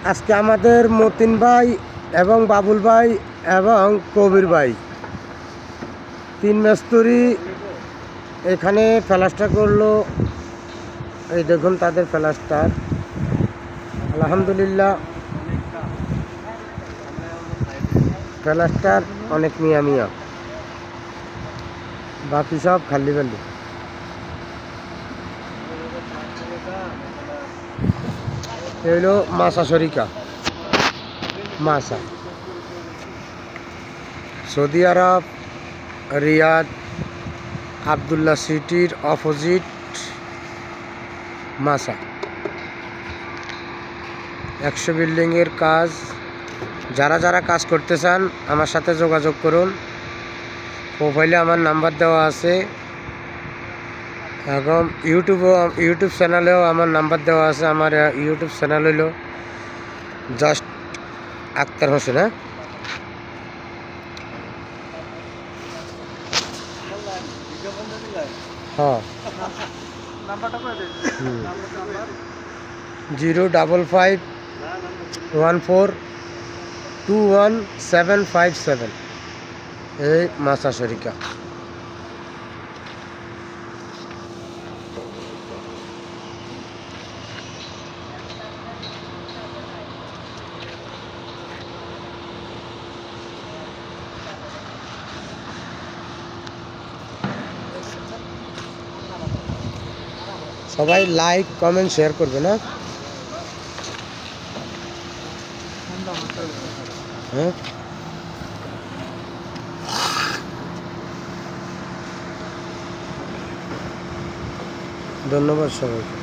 আজকে আমাদের মতিন ভাই এবং বাবুল ভাই এবং কবির ভাই 3 মিস্ত্রি এখানে প্লাস্টার করলো। এই দেখুন তাদের প্লাস্টার, আলহামদুলিল্লাহ প্লাস্টার অনেক মিয়া মিয়া, বাকি সব খালি খালি। এই হলো মাসা শরিকা, মাসা সৌদি আরব রিয়াদ আবদুল্লাহ সিটির অপোজিট মাসা। 100 বিল্ডিংয়ের কাজ। যারা যারা কাজ করতে চান আমার সাথে যোগাযোগ করুন। প্রোফাইলে আমার নাম্বার দেওয়া আছে এবং ইউটিউব চ্যানেলেও আমার নাম্বার দেওয়া আছে। আমার ইউটিউব চ্যানেল হইল জাস্ট আক্তার হোসেন। হ্যাঁ 05514211757 এই মাসা শরিকা। সবাই লাইক কমেন্ট শেয়ার করবে না? হ্যাঁ, ধন্যবাদ সবাইকে।